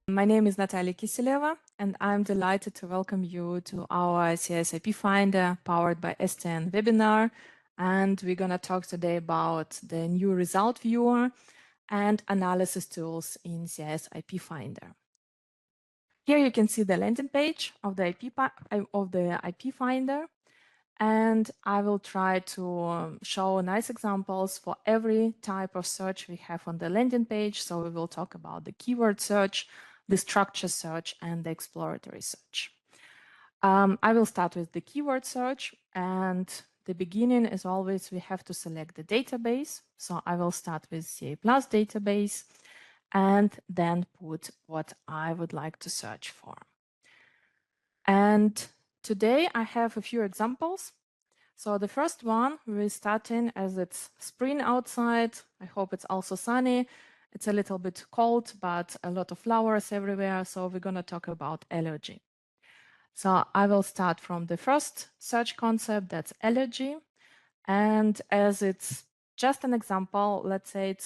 My name is Natalia Kiseleva, and I'm delighted to welcome you to our CAS IP Finder powered by STN webinar. And we're going to talk today about the new result viewer and analysis tools in CAS IP Finder. Here you can see the landing page of the IP Finder. And I will try to show nice examples for every type of search we have on the landing page. So we will talk about the keyword search, the structure search, and the exploratory search. I will start with the keyword search, and the beginning, as always, we have to select the database. So I will start with CA+ database and then put what I would like to search for. And today I have a few examples. So the first one, we're starting as it's spring outside. I hope it's also sunny. It's a little bit cold, but a lot of flowers everywhere. So we're going to talk about allergy. So I will start from the first search concept, that's allergy. And as it's just an example, let's say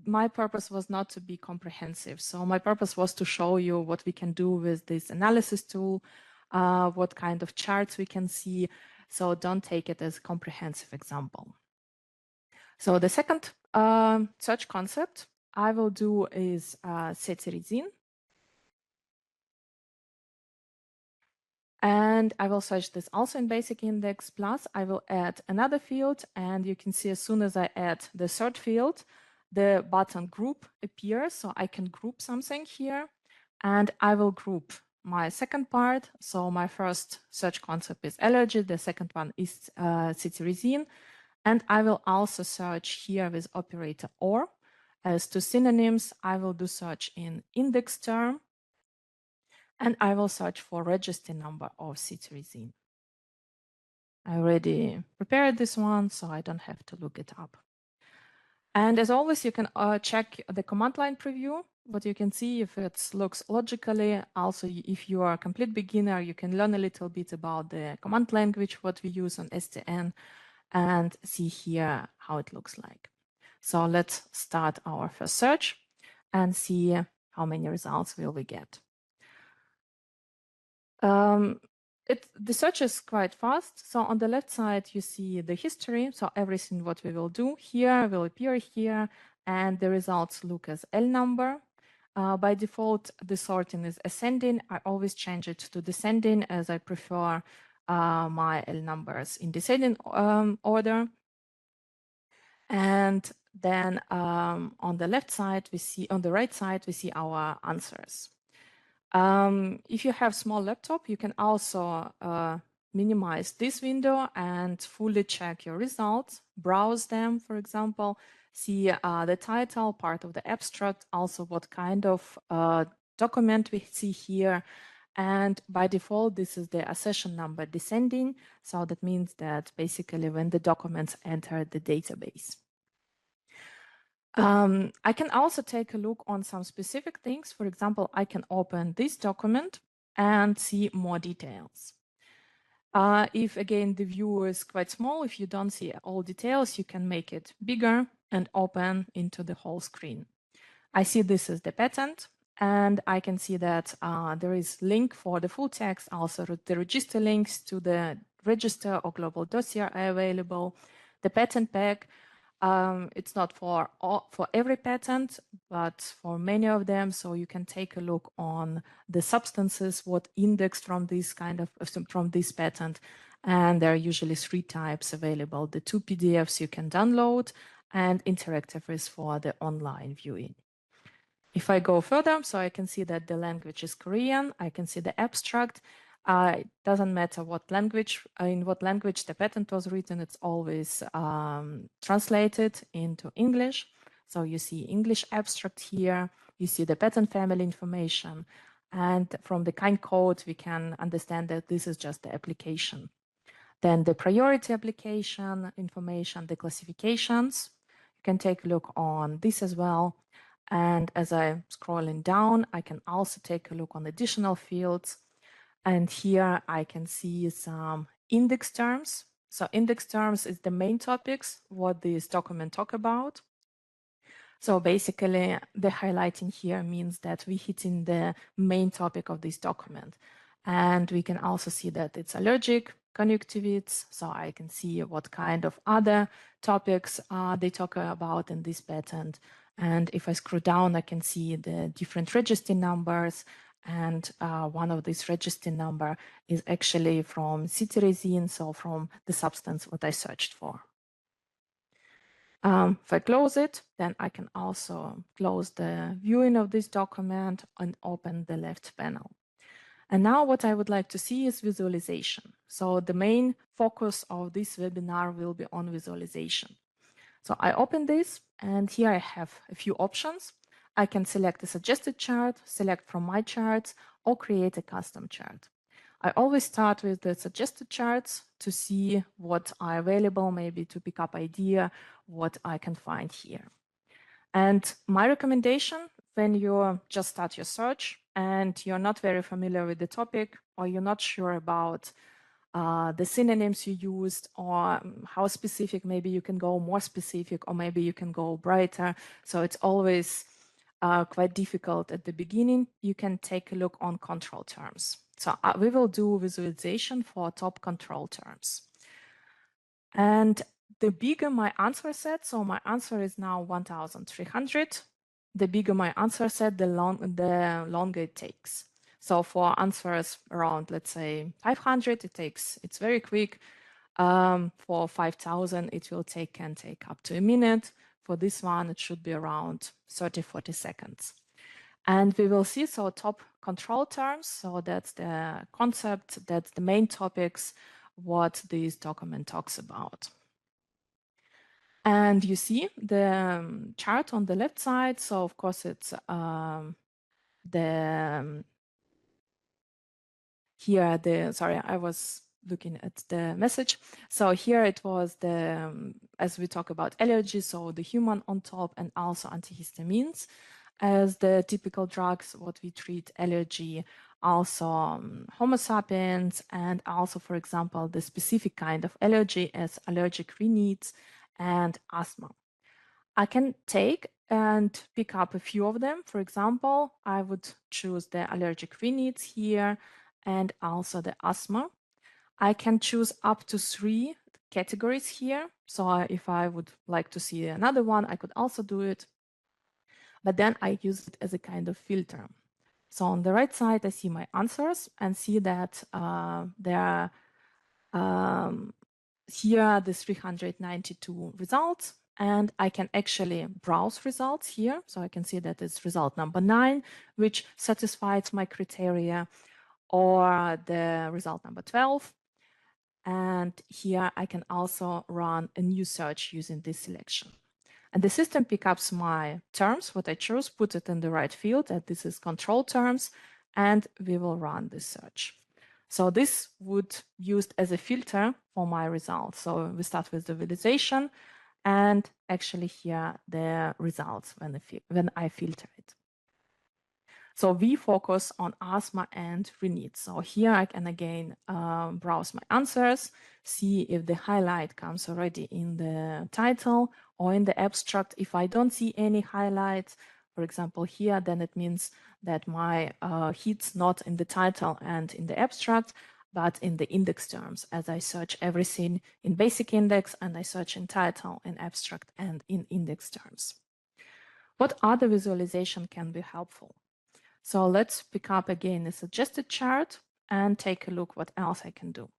my purpose was not to be comprehensive. So my purpose was to show you what we can do with this analysis tool, what kind of charts we can see. So don't take it as a comprehensive example. So the second search concept I will do is cetirizine. And I will search this also in basic index, plus I will add another field. And you can see as soon as I add the third field, the button group appears. So I can group something here, and I will group my second part. So my first search concept is allergy. The second one is cetirizine. And I will also search here with operator OR. As to synonyms, I will do search in index term. And I will search for register number of cetirizine. I already prepared this one, so I don't have to look it up. And as always, you can check the command line preview, what you can see if it looks logically. Also, if you are a complete beginner, you can learn a little bit about the command language, what we use on STN, and see here how it looks like. So let's start our first search and see how many results will we get. The search is quite fast. So on the left side, you see the history. So everything what we will do here will appear here, and the results look as L number. By default, the sorting is ascending. I always change it to descending as I prefer my L numbers in descending order. And then on the left side, on the right side, we see our answers. If you have small laptop, you can also minimize this window and fully check your results, browse them, for example, see the title, part of the abstract, also what kind of document we see here. And by default, this is the accession number descending. So that means that basically when the documents enter the database. I can also take a look on some specific things. For example, I can open this document and see more details. If again, the view is quite small, if you don't see all details, you can make it bigger and open into the whole screen. I see this is the patent, and I can see that there is link for the full text. Also, the register links to the register or global dossier are available. The patent pack. It's not for every patent, but for many of them. So you can take a look on the substances, what indexed from this from this patent. And there are usually 3 types available. The 2 PDFs you can download, and interactive is for the online viewing. If I go further, so I can see that the language is Korean. I can see the abstract. It doesn't matter what language, in what language the patent was written, it's always translated into English. So you see English abstract here, you see the patent family information, and from the kind code, we can understand that this is just the application. Then the priority application information, the classifications, you can take a look on this as well. And as I'm scrolling down, I can also take a look on additional fields. And here I can see some index terms. So index terms is the main topics, what this document talk about. So basically, the highlighting here means that we hit in the main topic of this document. And we can also see that it's allergic conjunctivitis. So I can see what kind of other topics they talk about in this patent. And if I scroll down, I can see the different registry numbers. And one of these registry number is actually from cetirizine, so from the substance what I searched for. If I close it, then I can also close the viewing of this document and open the left panel. And now what I would like to see is visualization. So the main focus of this webinar will be on visualization. So I open this, and here I have a few options. I can select a suggested chart, select from my charts, or create a custom chart. I always start with the suggested charts to see what are available, maybe to pick up idea what I can find here. And my recommendation, when you just start your search and you're not very familiar with the topic, or you're not sure about the synonyms you used, or how specific, maybe you can go more specific, or maybe you can go brighter. So it's always quite difficult at the beginning. You can take a look on control terms. So we will do visualization for top control terms. And the bigger my answer set, so my answer is now 1,300. The bigger my answer set, the longer it takes. So for answers around, let's say 500, it's very quick. For 5,000, it can take up to a minute. For this one, it should be around 30, 40 seconds. And we will see, so top control terms. So that's the concept, that's the main topics, what this document talks about. And you see the chart on the left side. So of course it's sorry, I was looking at the message. So here it was as we talk about allergy, so the human on top, and also antihistamines as the typical drugs, what we treat allergy, also Homo sapiens, and also, for example, the specific kind of allergy as allergic rhinitis and asthma. I can take and pick up a few of them. For example, I would choose the allergic rhinitis here and also the asthma. I can choose up to 3 categories here. So if I would like to see another one, I could also do it. But then I use it as a kind of filter. So on the right side, I see my answers and see that there are here the 392 results, and I can actually browse results here. So I can see that it's result number 9, which satisfies my criteria, or the result number 12. And here I can also run a new search using this selection. And the system picks up my terms, what I chose, put it in the right field, and this is control terms, and we will run this search. So this would used as a filter for my results. So we start with the visualization, and actually here the results when I filter it. So we focus on asthma and rhinitis. So here I can again browse my answers, see if the highlight comes already in the title or in the abstract. If I don't see any highlights, for example, here, then it means that my hit's not in the title and in the abstract, but in the index terms, as I search everything in basic index and I search in title, in abstract, and in index terms. What other visualization can be helpful? So let's pick up again a suggested chart and take a look what else I can do.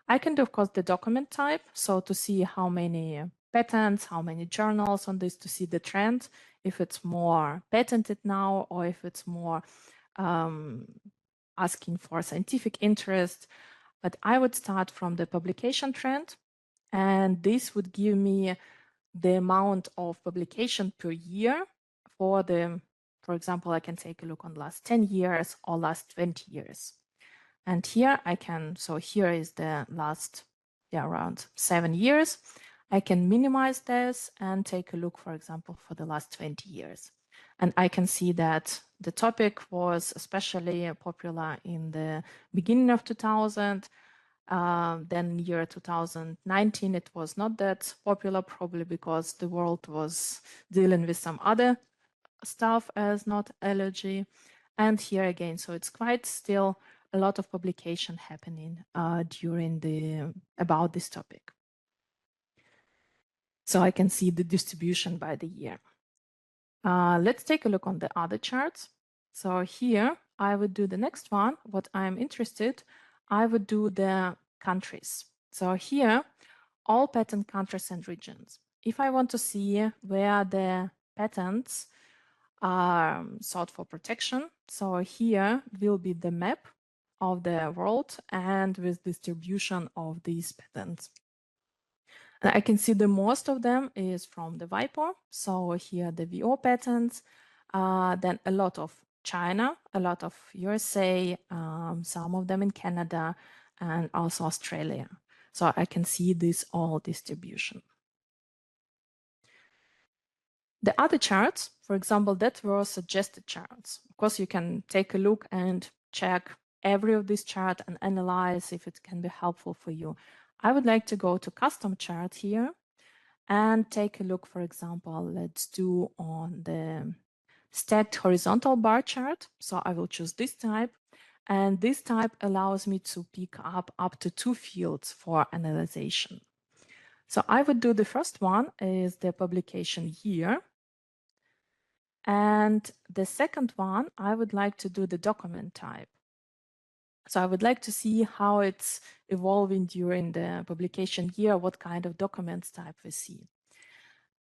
I can do, of course, the document type. So to see how many patents, how many journals on this, to see the trend, if it's more patented now or if it's more asking for scientific interest. But I would start from the publication trend, and this would give me the amount of publication per year for example, I can take a look on last 10 years or last 20 years. And here I can, so here is the last, around 7 years. I can minimize this and take a look, for example, for the last 20 years. And I can see that the topic was especially popular in the beginning of 2000, Then year 2019, it was not that popular, probably because the world was dealing with some other stuff as not allergy. And here again, so it's quite still a lot of publication happening during about this topic. So I can see the distribution by the year. Let's take a look on the other charts. So here I would do the next one. What I'm interested, I would do the countries. So here, all patent countries and regions. If I want to see where the patents are sought for protection, so here will be the map of the world and with distribution of these patents. And I can see the most of them is from the WIPO. So here the VO patents, then a lot of China, a lot of USA, some of them in Canada, and also Australia. So I can see this all distribution. The other charts, for example, that were suggested charts. Of course, you can take a look and check every of these charts and analyze if it can be helpful for you. I would like to go to custom chart here and take a look, for example, let's do on the stacked horizontal bar chart. So I will choose this type. And this type allows me to pick up to 2 fields for analyzation. So I would do the first one is the publication year. And the second one, I would like to do the document type. So I would like to see how it's evolving during the publication year, what kind of documents type we see.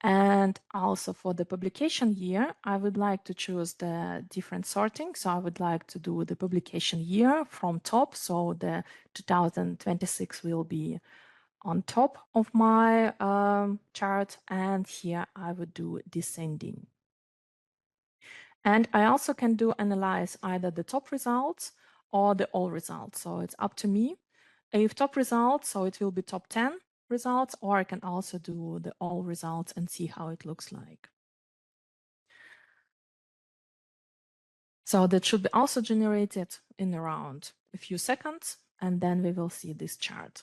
And also for the publication year, I would like to choose the different sorting. So I would like to do the publication year from top. So the 2026 will be on top of my chart. And here I would do descending. And I also can do analyze either the top results or the all results. So it's up to me. If top results, so it will be top 10 results, or I can also do the all results and see how it looks like. So that should be also generated in around a few seconds, and then we will see this chart.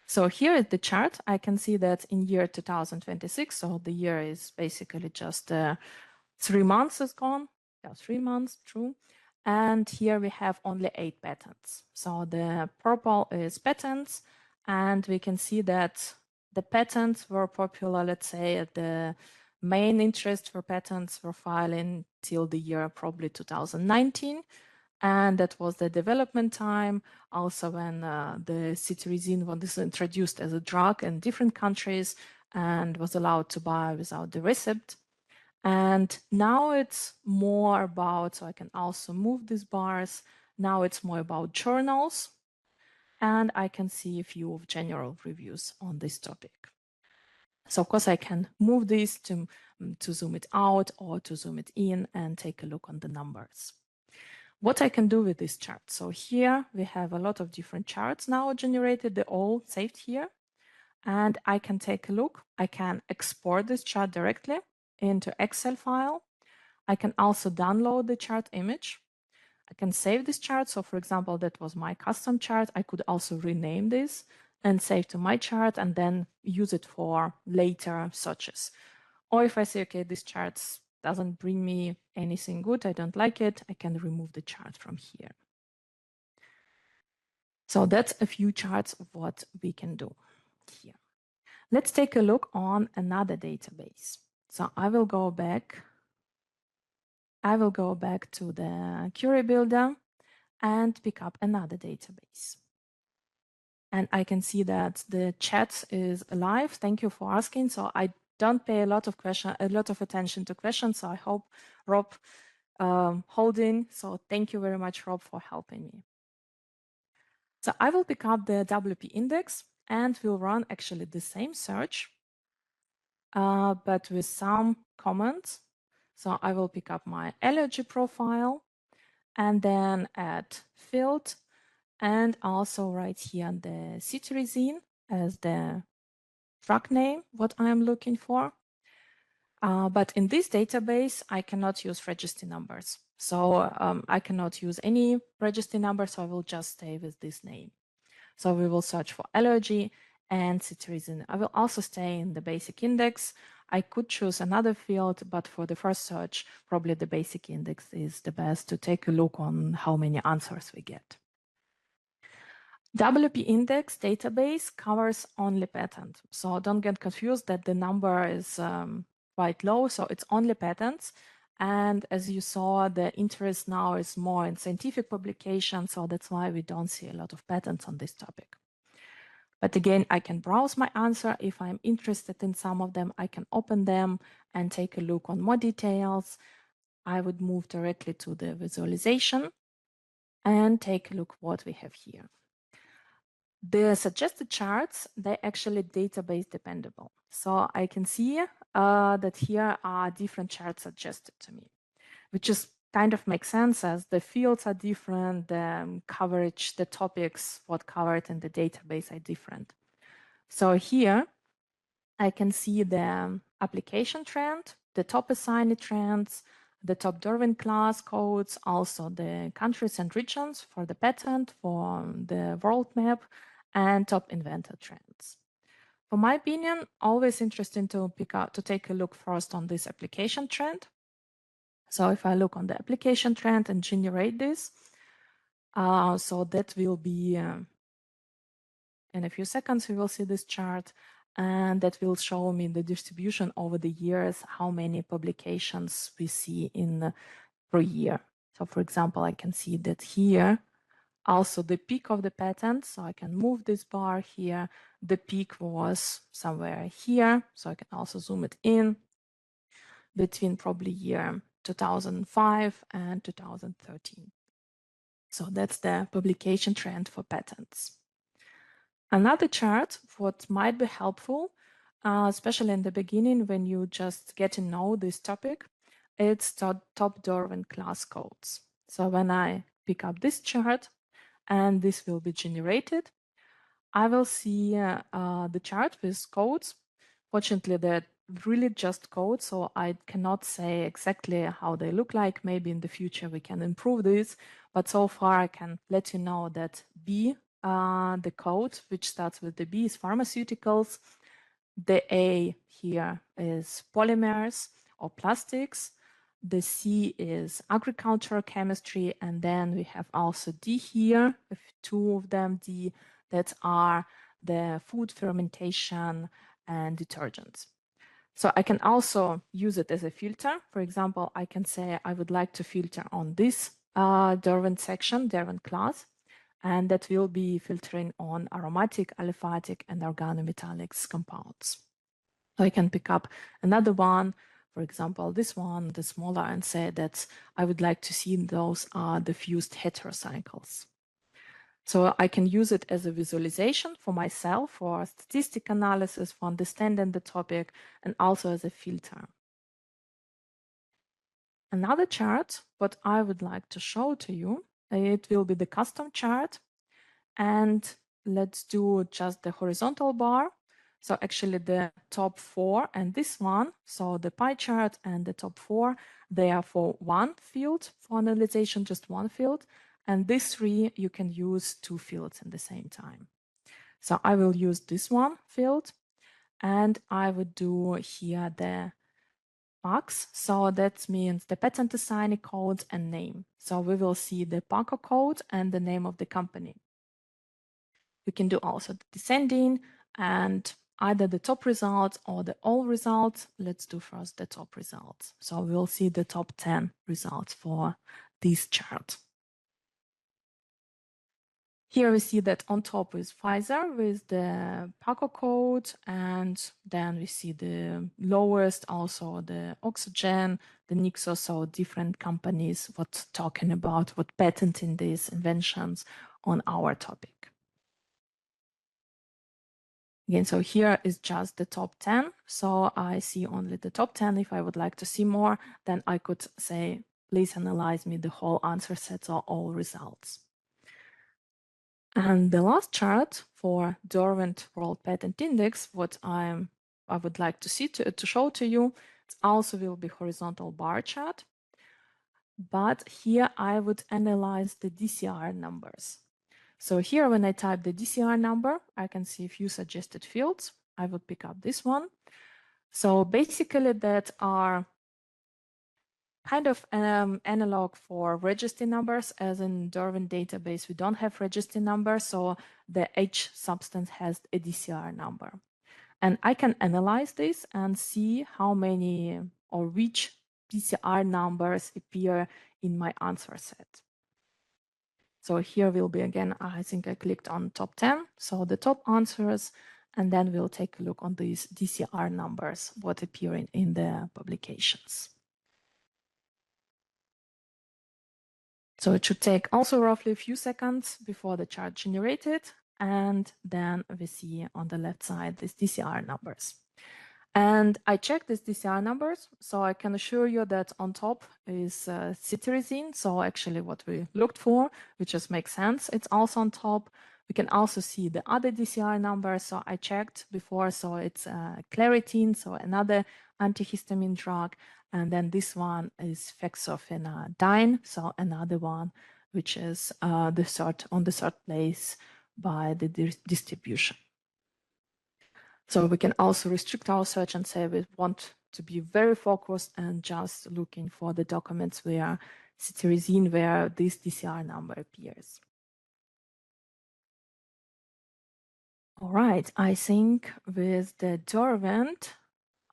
So here at the chart, I can see that in year 2026, so the year is basically just 3 months is gone. Yeah, 3 months, true. And here we have only 8 patents. So the purple is patents, and we can see that the patents were popular, let's say, the main interest for patents were filing till the year probably 2019. And that was the development time, also when the cetirizine was introduced as a drug in different countries and was allowed to buy without the receipt. And now it's more about, so I can also move these bars. Now it's more about journals, and I can see a few of general reviews on this topic. So of course I can move this to zoom it out or to zoom it in and take a look on the numbers. What I can do with this chart. So here we have a lot of different charts now generated, they're all saved here. And I can take a look. I can export this chart directly into Excel file. I can also download the chart image. I can save this chart. So for example, that was my custom chart. I could also rename this and save to my chart and then use it for later searches. Or if I say, okay, this chart doesn't bring me anything good, I don't like it, I can remove the chart from here. So that's a few charts of what we can do here. Let's take a look on another database. So I will go back to the query builder and pick up another database. And I can see that the chat is alive. Thank you for asking. So I don't pay a lot of attention to questions. So I hope Rob holding. So thank you very much, Rob, for helping me. So I will pick up the WP index and we'll run actually the same search, but with some comments. So I will pick up my allergy profile and then add field and also write here the cetirizine as the drug name, what I'm looking for. But in this database, I cannot use registry numbers. So I cannot use any registry number, so I will just stay with this name. So we will search for allergy and citizen. I will also stay in the basic index. I could choose another field, but for the first search, probably the basic index is the best to take a look on how many answers we get. WP index database covers only patent. So don't get confused that the number is quite low. So it's only patents. And as you saw, the interest now is more in scientific publications. So that's why we don't see a lot of patents on this topic. But again, I can browse my answer. If I'm interested in some of them, I can open them and take a look on more details. I would move directly to the visualization and take a look what we have here. The suggested charts, they're actually database dependable. So I can see that here are different charts suggested to me, which is kind of makes sense as the fields are different, the coverage, the topics, what covered in the database are different. So here I can see the application trend, the top assignee trends, the top Derwent class codes, also the countries and regions for the patent, for the world map, and top inventor trends. For my opinion, always interesting to take a look first on this application trend. So if I look on the application trend and generate this, so that will be in a few seconds, we will see this chart, and that will show me the distribution over the years, how many publications we see in per year. So for example, I can see that here, also the peak of the patent, so I can move this bar here. The peak was somewhere here, so I can also zoom it in between probably year 2005 and 2013. So that's the publication trend for patents. Another chart, what might be helpful, especially in the beginning when you just get to know this topic, it's the top Derwent class codes. So when I pick up this chart and this will be generated, I will see the chart with codes. Fortunately, they're really just codes, so I cannot say exactly how they look like. Maybe in the future we can improve this, but so far I can let you know that B, the code which starts with the B, is pharmaceuticals. The A here is polymers or plastics. The C is agricultural chemistry, and then we have also D here, with two of them, D, that are the food fermentation and detergents. So I can also use it as a filter. For example, I can say I would like to filter on this Derwent section, Derwent class, and that will be filtering on aromatic, aliphatic, and organometallics compounds. So I can pick up another one, for example, this one, the smaller, and say that I would like to see those are the fused heterocycles. So I can use it as a visualization for myself, for statistic analysis, for understanding the topic, and also as a filter. Another chart, what I would like to show to you, it will be the custom chart. And let's do just the horizontal bar. So actually the top 4 and this one, so the pie chart and the top 4, they are for one field for analyzation, just one field. And these 3, you can use 2 fields at the same time. So I will use this one field, and I would do here the PACs. So that means the patent assignee code and name. So we will see the PACO code and the name of the company. We can do also the descending and either the top results or the all results. Let's do first the top results. So we'll see the top 10 results for this chart. Here we see that on top is Pfizer with the PACO code, and then we see the lowest also the Oxygen, the Nixo, so different companies what talking about, what patenting these inventions on our topic. Again, so here is just the top 10. So I see only the top 10. If I would like to see more, then I could say, please analyze me the whole answer set or all results. And the last chart for Derwent World Patent Index, what I would like to see to show to you, it also will be horizontal bar chart. But here I would analyze the DCR numbers. So here, when I type the DCR number, I can see a few suggested fields. I would pick up this one. So basically that are kind of analog for registry numbers. As in Derwent database, we don't have registry numbers, so the H substance has a DCR number. And I can analyze this and see how many or which DCR numbers appear in my answer set. So here will be again, I think I clicked on top 10, so the top answers, and then we'll take a look on these DCR numbers, what appear in the publications. So it should take also roughly a few seconds before the chart generated, and then we see on the left side these DCR numbers. And I checked these DCR numbers, so I can assure you that on top is cetirizine, so actually what we looked for, which just makes sense, it's also on top. We can also see the other DCR numbers, so I checked before, so it's claritine, so another antihistamine drug, and then this one is fexofenadine, so another one, which is on the third place by the distribution. So we can also restrict our search and say we want to be very focused and just looking for the documents where cetirizine, where this DCR number appears. All right, I think with the Derwent,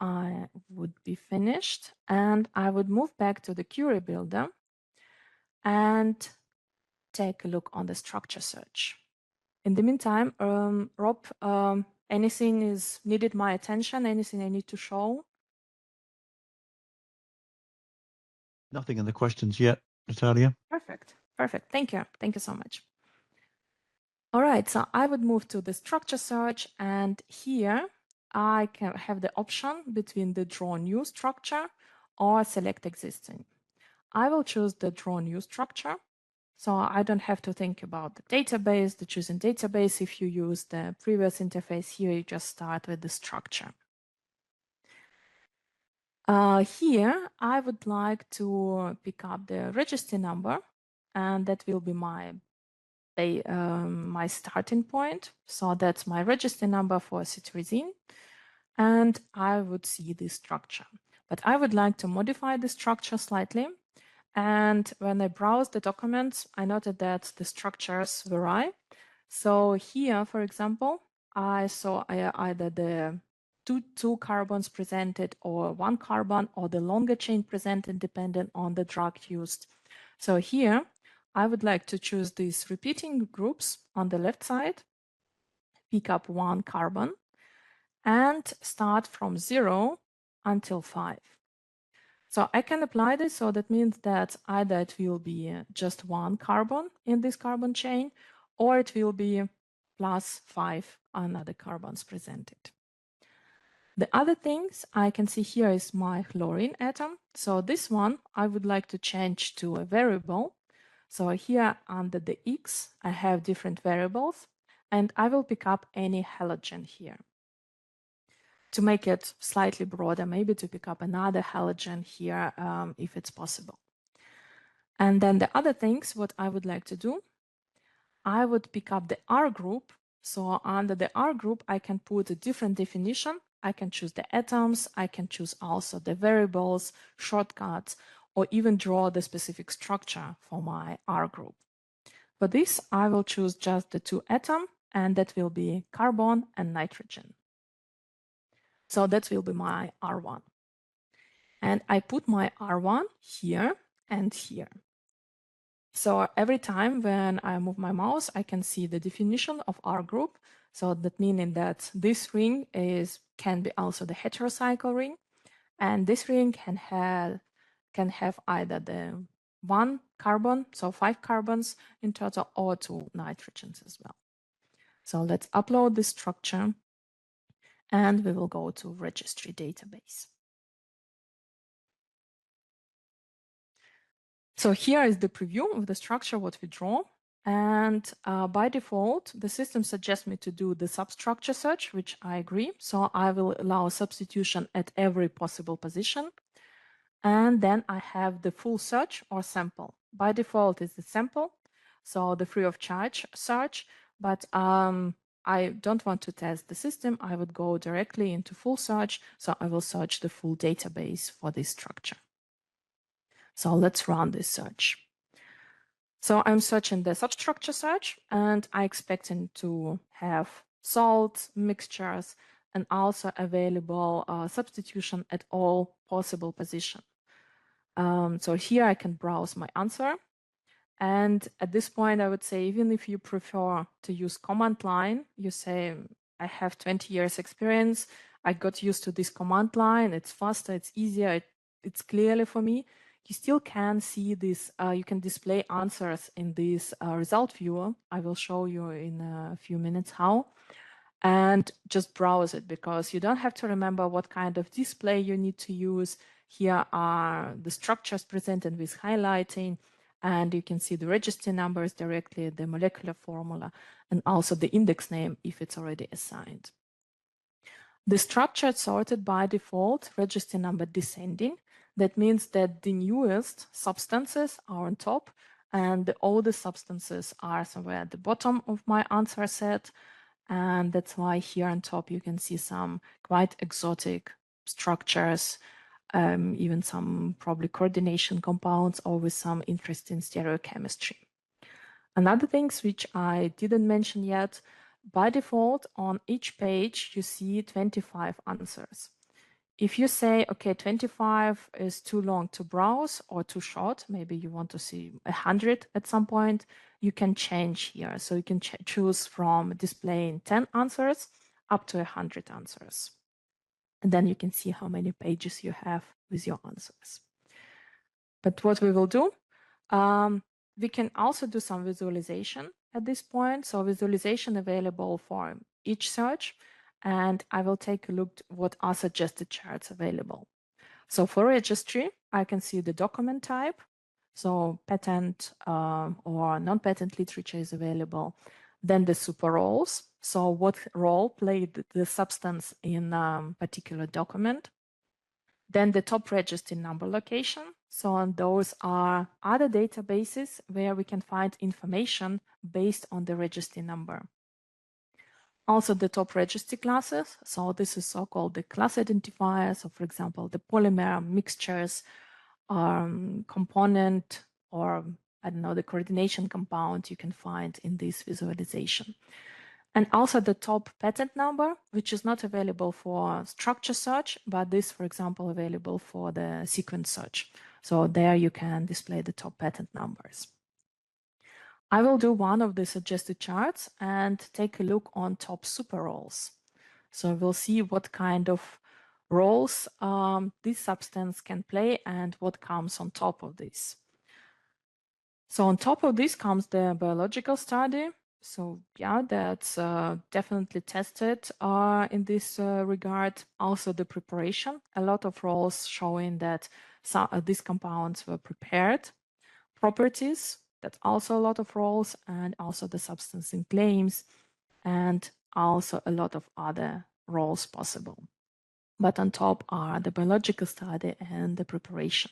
I would be finished, and I would move back to the query builder and take a look on the structure search. In the meantime, Rob, anything is needed my attention? Anything I need to show? Nothing in the questions yet, Natalia. Perfect. Perfect. Thank you. Thank you so much. All right, so I would move to the structure search, and here I can have the option between the draw new structure or select existing. I will choose the draw new structure, so I don't have to think about the database, the choosing database. If you use the previous interface here, you just start with the structure. Here, I would like to pick up the registry number, and that will be my starting point. So that's my registry number for cetirizine, and I would see this structure. But I would like to modify the structure slightly. And when I browse the documents, I noted that the structures vary. So here, for example, I saw either the two carbons presented or one carbon or the longer chain presented depending on the drug used. So here, I would like to choose these repeating groups on the left side, pick up one carbon, and start from 0 until 5. So I can apply this, so that means that either it will be just one carbon in this carbon chain, or it will be plus 5 another carbons presented. The other things I can see here is my chlorine atom. So this one I would like to change to a variable. So here under the X, I have different variables, and I will pick up any halogen here. To make it slightly broader, maybe to pick up another halogen here if it's possible. And then the other things, what I would like to do, I would pick up the R group. So under the R group, I can put a different definition. I can choose the atoms, I can choose also the variables, shortcuts, or even draw the specific structure for my R group. For this, I will choose just the two atoms, and that will be carbon and nitrogen. So that will be my R1. And I put my R1 here and here. So every time when I move my mouse, I can see the definition of R group. So that meaning that this ring can be also the heterocycle ring, and this ring can have either the one carbon, so 5 carbons in total, or 2 nitrogens as well. So let's upload this structure, and we will go to registry database. So here is the preview of the structure, what we draw. And by default, the system suggests me to do the substructure search, which I agree. So I will allow substitution at every possible position. And then I have the full search or sample. By default, it's the sample. so the free of charge search, but I don't want to test the system. I would go directly into full search. So I will search the full database for this structure. So let's run this search. So I'm searching the substructure search, and I expecting to have salts, mixtures, and also available substitution at all possible position. So here I can browse my answer. And at this point, I would say, even if you prefer to use command line, you say, I have 20 years experience. I got used to this command line. It's faster, it's easier, it's clearly for me. You still can see this, you can display answers in this result viewer. I will show you in a few minutes how. And just browse it, because you don't have to remember what kind of display you need to use. Here are the structures presented with highlighting, and you can see the registry numbers directly, the molecular formula, and also the index name if it's already assigned. The structure is sorted by default, registry number descending. That means that the newest substances are on top and the oldest substances are somewhere at the bottom of my answer set. And that's why here on top you can see some quite exotic structures, even some probably coordination compounds, or with some interesting stereochemistry. Another things which I didn't mention yet, by default on each page you see 25 answers. If you say, okay, 25 is too long to browse or too short, maybe you want to see 100 at some point, you can change here. So you can choose from displaying 10 answers up to 100 answers. And then you can see how many pages you have with your answers. But what we will do, we can also do some visualization at this point. So visualization available for each search. And I will take a look at what are suggested charts available. So for registry, I can see the document type. So patent or non-patent literature is available. Then the super roles. So what role played the substance in a particular document. Then the top registry number location. So those are other databases where we can find information based on the registry number. Also the top registry classes. So this is so-called the class identifier. So for example, the polymer mixtures, component, or I don't know, the coordination compound you can find in this visualization. And also the top patent number, which is not available for structure search, but this, for example, available for the sequence search. So there you can display the top patent numbers. I will do one of the suggested charts and take a look on top super roles. So we'll see what kind of roles this substance can play and what comes on top of this. So on top of this comes the biological study. So yeah, that's definitely tested in this regard. Also the preparation, a lot of roles showing that these compounds were prepared. Properties, that's also a lot of roles, and also the substance in claims, and also a lot of other roles possible. But on top are the biological study and the preparation.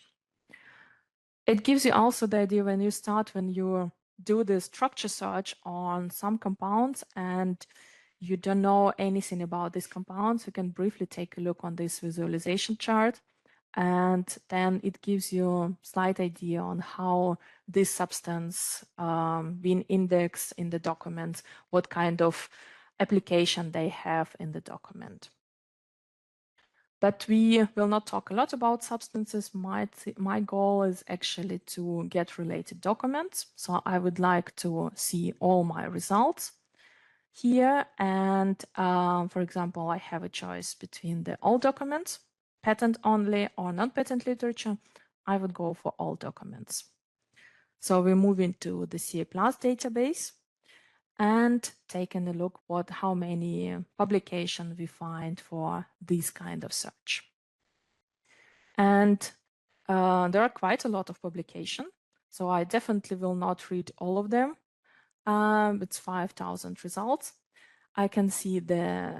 It gives you also the idea when you do the structure search on some compounds and you don't know anything about these compounds, you can briefly take a look on this visualization chart. And then it gives you a slight idea on how this substance being indexed in the document, what kind of application they have in the document. But we will not talk a lot about substances. My goal is actually to get related documents. So I would like to see all my results here. And for example, I have a choice between the all documents, patent only or non-patent literature. I would go for all documents. So we move into the CA+ database and taking a look how many publications we find for this kind of search. And there are quite a lot of publications, so I definitely will not read all of them. It's 5,000 results. I can see the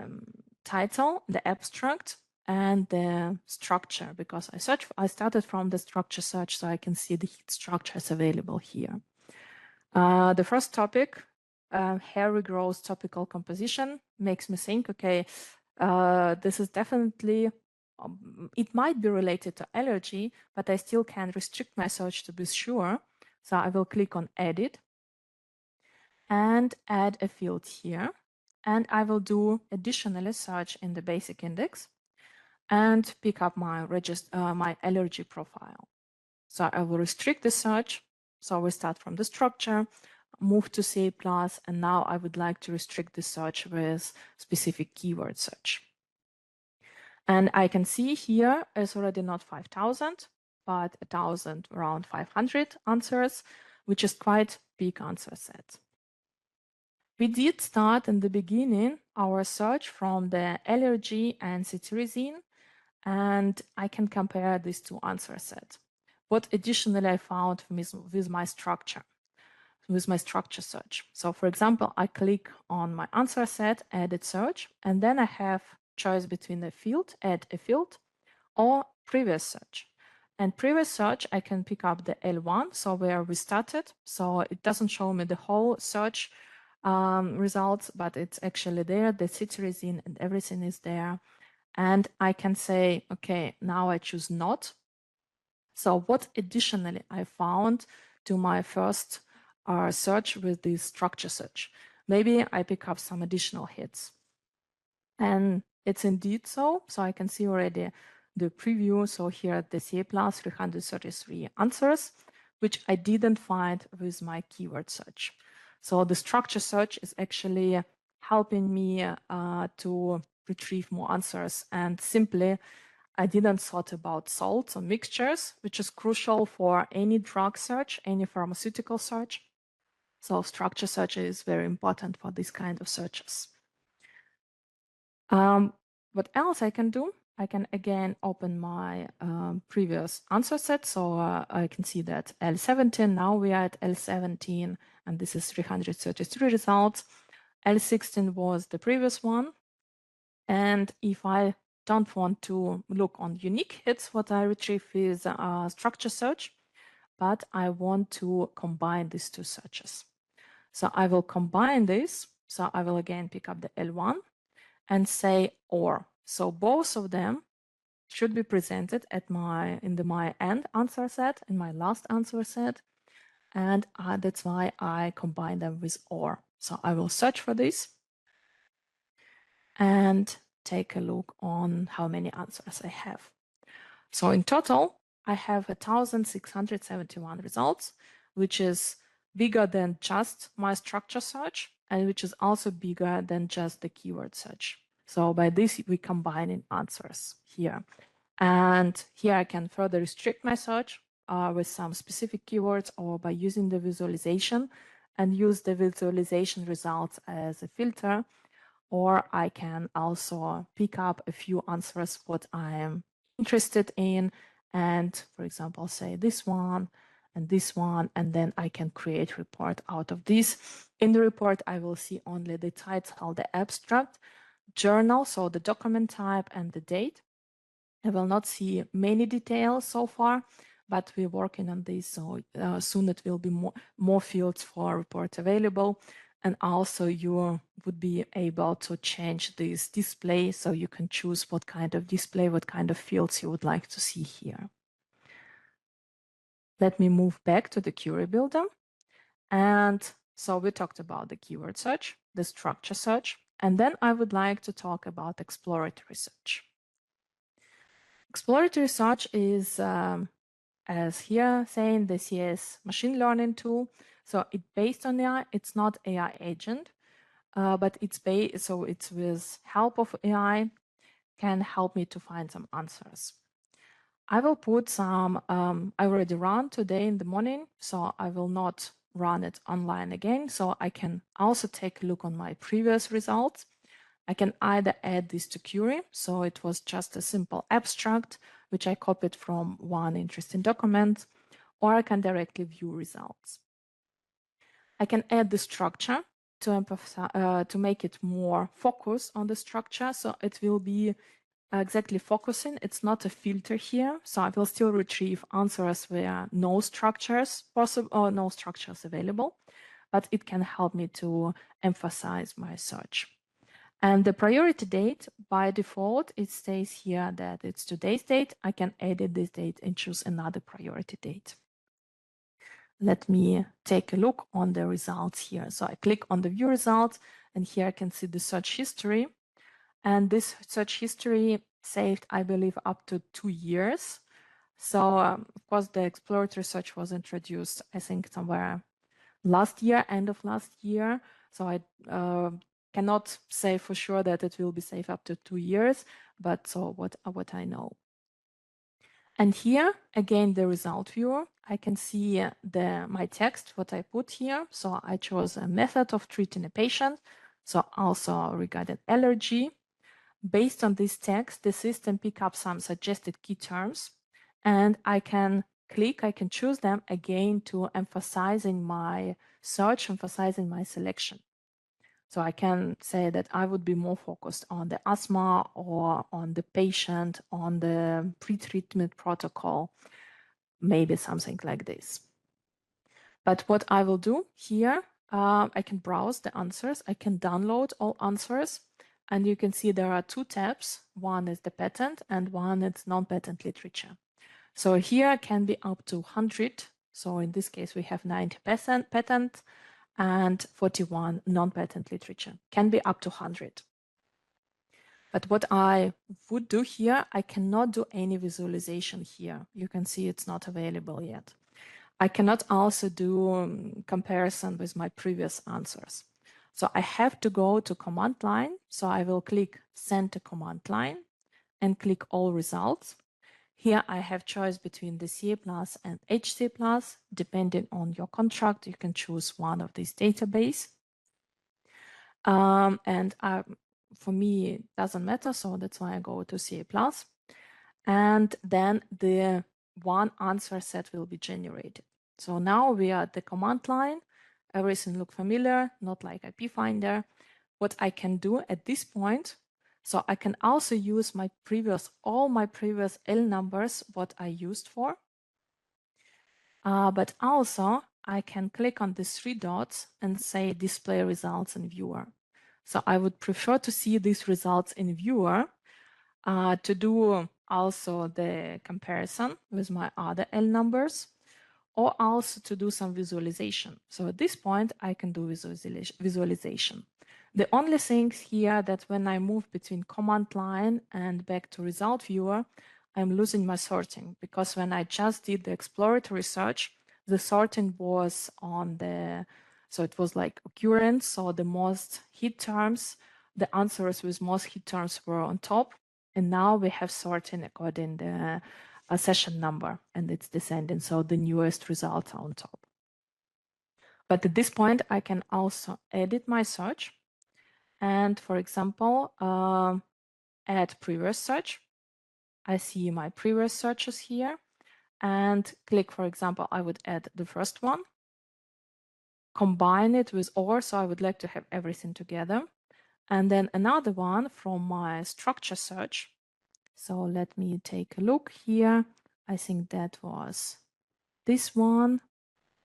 title, the abstract, and the structure, because I started from the structure search, so I can see the structures available here. The first topic, hair regrowth topical composition, makes me think, okay, this is definitely, it might be related to allergy, but I still can restrict my search to be sure. So I will click on edit and add a field here. And I will do additionally search in the basic index and pick up my my allergy profile. So I will restrict the search. So we start from the structure, move to C++, and now I would like to restrict the search with specific keyword search. And I can see here it's already not 5,000, but 1,000, around 500 answers, which is quite big answer set. We did start in the beginning our search from the allergy and cetirizine, and I can compare these two answer sets. What additionally I found with my structure search. So for example, I click on my answer set, edit search, and then I have choice between a field, add a field, or previous search. And previous search, I can pick up the L1, so where we started. So it doesn't show me the whole search results, but it's actually there. The cetirizine and everything is there. And I can say, okay, now I choose not. So what additionally I found to my first search with this structure search? Maybe I pick up some additional hits. And it's indeed so. So I can see already the preview. So here at the CA plus 333 answers, which I didn't find with my keyword search. So the structure search is actually helping me to retrieve more answers. And simply, I didn't thought about salts or mixtures, which is crucial for any drug search, any pharmaceutical search. So structure search is very important for this kind of searches. What else I can do? I can again open my previous answer set. So I can see that L17, now we are at L17, and this is 333 results. L16 was the previous one. And if I don't want to look on unique hits, what I retrieve is structure search, but I want to combine these two searches. So I will combine this. So I will again pick up the L1 and say or. So both of them should be presented at my end answer set, in my last answer set. And that's why I combine them with or. So I will search for this and take a look on how many answers I have. So in total, I have 1,671 results, which is bigger than just my structure search, and which is also bigger than just the keyword search. So by this, we combine in answers here. And here I can further restrict my search with some specific keywords or by using the visualization and use the visualization results as a filter. Or I can also pick up a few answers what I am interested in and, for example, say this one, and then I can create report out of this. In the report, I will see only the title, the abstract, journal, so the document type and the date. I will not see many details so far, but we're working on this, so soon it will be more fields for report available. And also you would be able to change this display, so you can choose what kind of display, what kind of fields you would like to see here. Let me move back to the query builder. And so we talked about the keyword search, the structure search, and then I would like to talk about exploratory search. Exploratory search is, as here saying, the CS machine learning tool. So it's based on AI. It's not AI agent, but it's based. So it's with help of AI can help me to find some answers. I will put some. I already ran today in the morning, so I will not run it online again. So I can also take a look on my previous results. I can either add this to query, so it was just a simple abstract, which I copied from one interesting document, or I can directly view results. I can add the structure to make it more focused on the structure, so it will be exactly focusing. It's not a filter here, so I will still retrieve answers where no structures possible or no structures available. but it can help me to emphasize my search. And the priority date, by default, it stays here that it's today's date. I can edit this date and choose another priority date. Let me take a look on the results here. So I click on the view results, and here I can see the search history. And this search history saved, I believe, up to 2 years. So of course, the exploratory search was introduced, I think, somewhere last year, end of last year. So I cannot say for sure that it will be safe up to 2 years, but so what I know. And here again, the result viewer, I can see my text, what I put here. So I chose a method of treating a patient. So also regarding allergy. Based on this text, the system pick up some suggested key terms, and I can choose them again to emphasizing my search, emphasizing my selection. So I can say that I would be more focused on the asthma or on the patient, on the pre-treatment protocol, maybe something like this. But what I will do here, I can browse the answers. I can download all answers. And you can see there are 2 tabs. One is the patent and one is non-patent literature. So here can be up to 100. So in this case, we have 90% patent and 41 non-patent literature. Can be up to 100. But what I would do here, I cannot do any visualization here. You can see it's not available yet. I cannot also do comparison with my previous answers. So I have to go to command line. So I will click send to command line and click all results. Here I have choice between the CA+ and HCA+. Depending on your contract, you can choose one of these database. For me, it doesn't matter. So that's why I go to CA+. And then the one answer set will be generated. So now we are at the command line. Everything looks familiar, not like IP Finder. What I can do at this point, so I can also use all my previous L numbers, what I used for. But also I can click on the 3 dots and say display results in viewer. So I would prefer to see these results in viewer to do also the comparison with my other L numbers, or also to do some visualization. So at this point, I can do visualization. The only thing here that when I move between command line and back to result viewer, I'm losing my sorting, because when I just did the exploratory search, the sorting was on so it was like occurrence, so the most hit terms, the answers with most hit terms were on top. And now we have sorting according to the session number, and it's descending. So the newest results are on top. But at this point, I can also edit my search. And for example, add previous search. I see my previous searches here and click, for example, I would add the first one, combine it with OR. So I would like to have everything together. And then another one from my structure search. So let me take a look here. I think that was this one.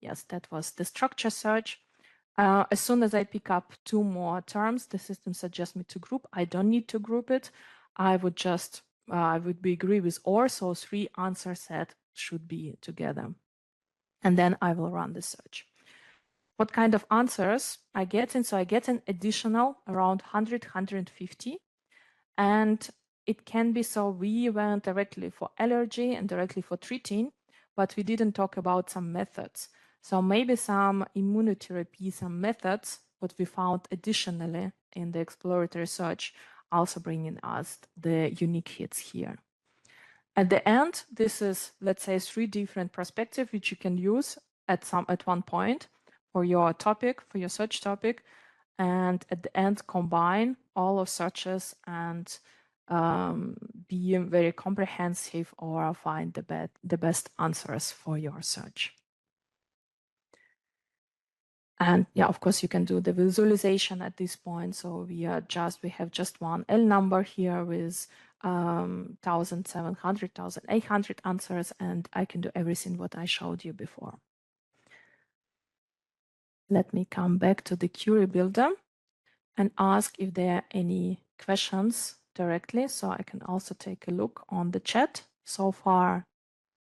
Yes, that was the structure search. As soon as I pick up 2 more terms, the system suggests me to group. I don't need to group it. I would just, I would be agree with OR, so 3 answer set should be together. And then I will run the search. What kind of answers I get in? So I get an additional around 100, 150. And it can be so we went directly for allergy and directly for treating, but we didn't talk about some methods. So maybe some immunotherapy, some methods, what we found additionally in the exploratory search, also bringing us the unique hits here. At the end, this is, let's say, 3 different perspectives which you can use at one point for your topic, for your search topic, and at the end combine all of searches and be very comprehensive or find the best answers for your search. And yeah, of course, you can do the visualization at this point. So we have just one L number here with 1,700, 1,800 answers, and I can do everything what I showed you before. Let me come back to the query builder and ask if there are any questions directly. So I can also take a look on the chat. So far,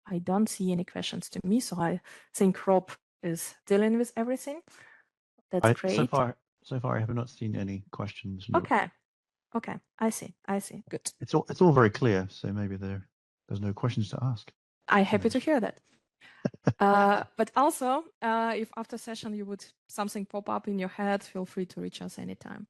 I don't see any questions to me. So I think Rob is dealing with everything. That's great. So far, I have not seen any questions. No. Okay. Okay. I see. Good. It's all very clear. So maybe there's no questions to ask. I'm happy to hear that. But also, if after session you would something pop up in your head, feel free to reach us anytime.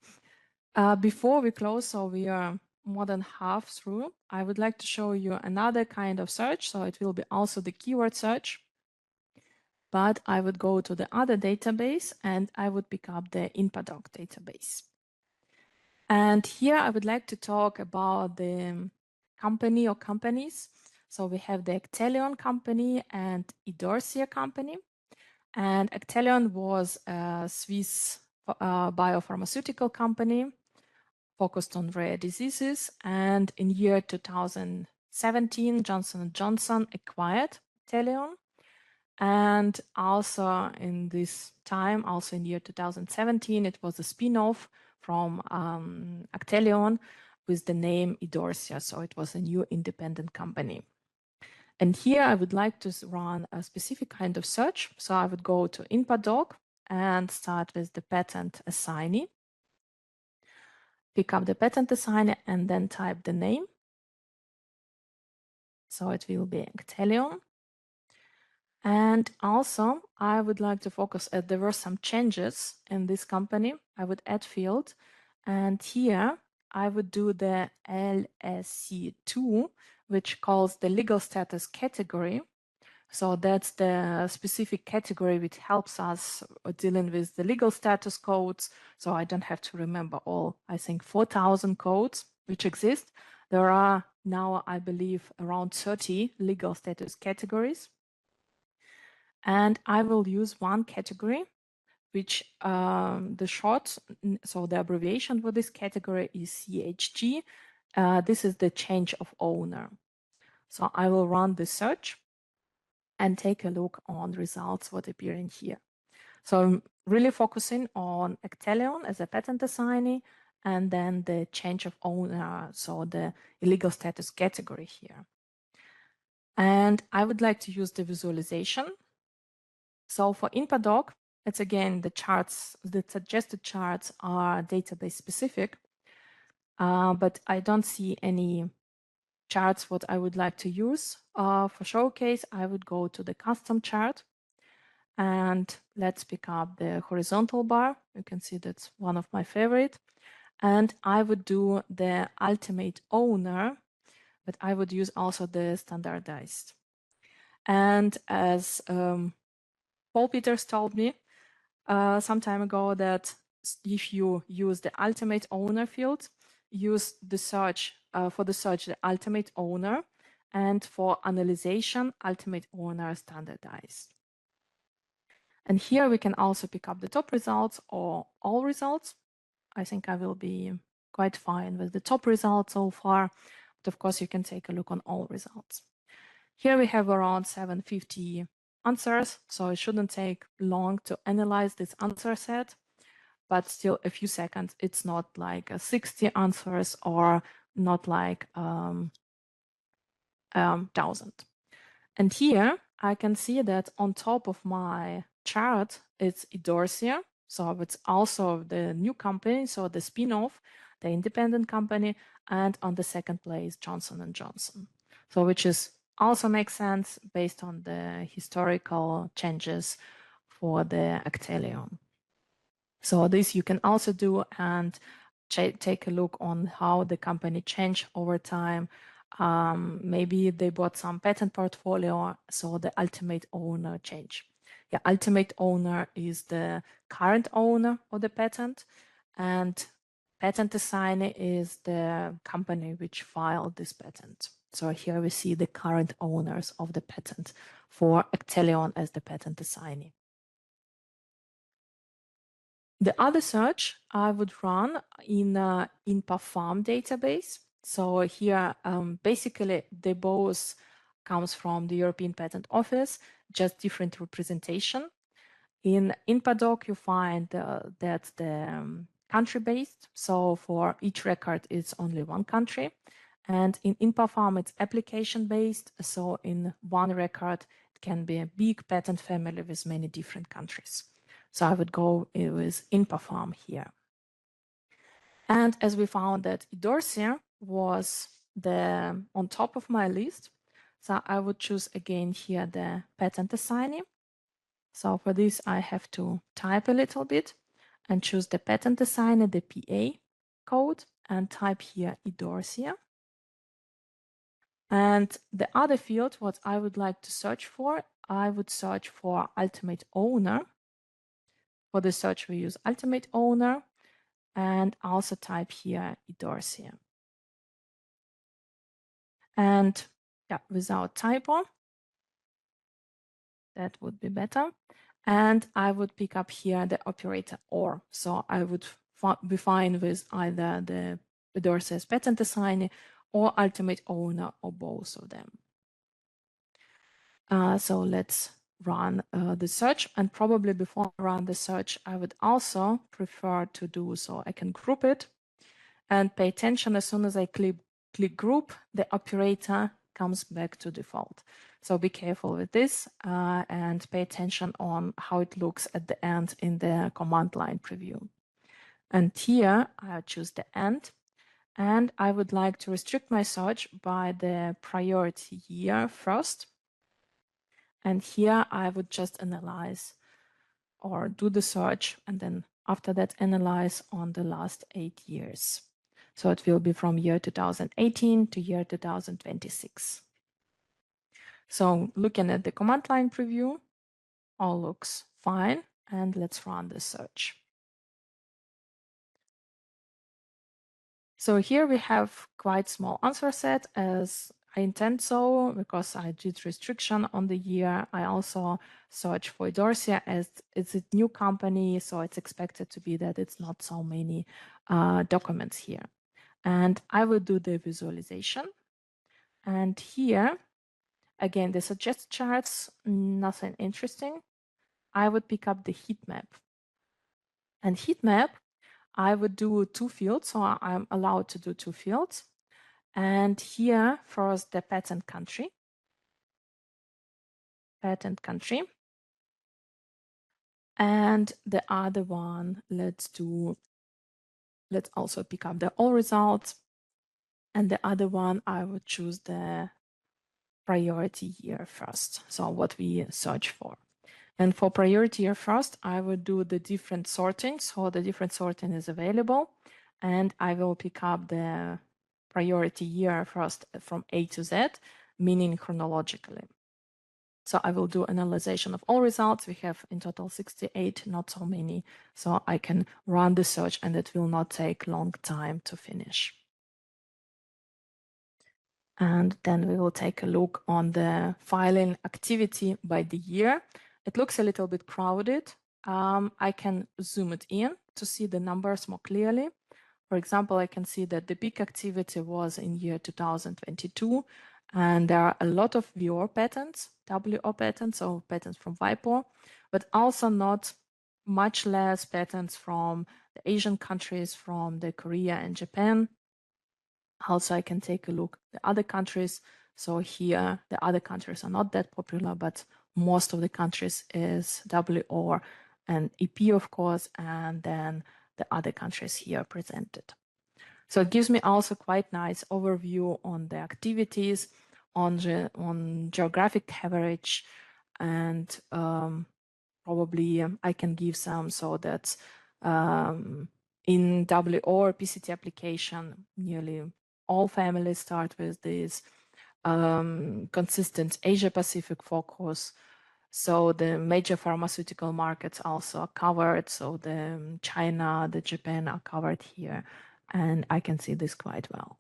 Before we close, so we are more than half through, I would like to show you another kind of search. So it will be also the keyword search, but I would go to the other database and I would pick up the InpaDoc database. And here I would like to talk about the company or companies. So we have the Actelion company and Idorsia company. And Actelion was a Swiss biopharmaceutical company focused on rare diseases. And in year 2017, Johnson & Johnson acquired Actelion. And also in this time, also in year 2017, it was a spin-off from Actelion with the name Idorsia. So it was a new independent company. And here I would like to run a specific kind of search. So I would go to InpaDoc and start with the patent assignee. Pick up the patent assignee and then type the name. So it will be Actelion. And also, I would like to focus there were some changes in this company. I would add field. And here I would do the LSC2, which calls the legal status category. So that's the specific category which helps us dealing with the legal status codes. So I don't have to remember all, I think, 4,000 codes which exist. There are now, I believe, around 30 legal status categories. And I will use one category, which the short, so the abbreviation for this category is CHG. This is the change of owner. So I will run the search and take a look on results what appearing here. So I'm really focusing on Actelion as a patent assignee and then the change of owner, so the illegal status category here. And I would like to use the visualization. So for InpaDoc, it's again the charts, the suggested charts are database specific, but I don't see any charts what I would like to use. For showcase, I would go to the custom chart and let's pick up the horizontal bar. You can see that's one of my favorite. And I would do the ultimate owner, but I would use also the standardized. And as Paul Peters told me some time ago that if you use the ultimate owner field, use the search for the search the ultimate owner, and for analyzation ultimate owner standardized. And here we can also pick up the top results or all results. I think I will be quite fine with the top results so far, but of course you can take a look on all results. Here we have around 750 answers, so it shouldn't take long to analyze this answer set, but still a few seconds. It's not like 60 answers or not like 1,000. And here I can see that on top of my chart, it's Idorsia. So it's also the new company, so the spin-off, the independent company, and on the second place, Johnson & Johnson. So which is also makes sense based on the historical changes for the Actelion. So this you can also do and take a look on how the company changed over time. Maybe they bought some patent portfolio, so the ultimate owner change. Yeah, ultimate owner is the current owner of the patent, and patent assignee is the company which filed this patent. So here we see the current owners of the patent for Actelion as the patent assignee. The other search I would run in InpaFarm database. So here, basically, they both comes from the European Patent Office, just different representation. In INPADOC, you find that the country-based. So for each record, it's only one country. And in INPAFARM, it's application-based. So in one record, it can be a big patent family with many different countries. So I would go with INPAFARM here. And as we found that Idorsia was on top of my list, so I would choose again here the patent assignee. So for this, I have to type a little bit and choose the patent assignee, the PA code, and type here Idorsia. And the other field, what I would like to search for, I would search for ultimate owner. For the search, we use ultimate owner and also type here Idorsia. And yeah, without typo, that would be better. And I would pick up here the operator or. So I would be fine with either the Idorsia's patent assignee or ultimate owner or both of them. So let's run the search, and probably before I run the search, I would also prefer to do so. I can group it and pay attention as soon as I click group, the operator comes back to default. So be careful with this and pay attention on how it looks at the end in the command line preview. And here I choose the end, and I would like to restrict my search by the priority year first. And here I would just analyze or do the search, and then after that analyze on the last 8 years. So it will be from year 2018 to year 2026. So looking at the command line preview, all looks fine, and let's run the search. So here we have quite small answer set, as I intend so, because I did restriction on the year. I also search for Idorsia as it's a new company, so it's expected to be that it's not so many documents here. And I will do the visualization. And here, again, the suggest charts, nothing interesting. I would pick up the heat map. And heat map, I would do 2 fields, so I'm allowed to do 2 fields. And here, first the patent country. And the other one, let's also pick up the all results. And the other one, I would choose the priority year first. So what we search for. And for priority year first, I would do the different sorting. So the different sorting is available. And I will pick up the priority year first from A to Z, meaning chronologically. So I will do analyzation of all results. We have in total 68, not so many. So I can run the search and it will not take long time to finish. And then we will take a look on the filing activity by the year. It looks a little bit crowded. I can zoom it in to see the numbers more clearly. For example, I can see that the big activity was in year 2022, and there are a lot of WO patents, WO patents, or patents from WIPO, but also not much less patents from the Asian countries, from the Korea and Japan. Also, I can take a look at the other countries. So here, the other countries are not that popular, but most of the countries is WO and EP, of course, and then the other countries here presented. So it gives me also quite nice overview on the activities, on geographic coverage, and probably I can give some so that in WO or PCT application, nearly all families start with this consistent Asia Pacific focus. So the major pharmaceutical markets also are covered. So the China, the Japan are covered here, and I can see this quite well.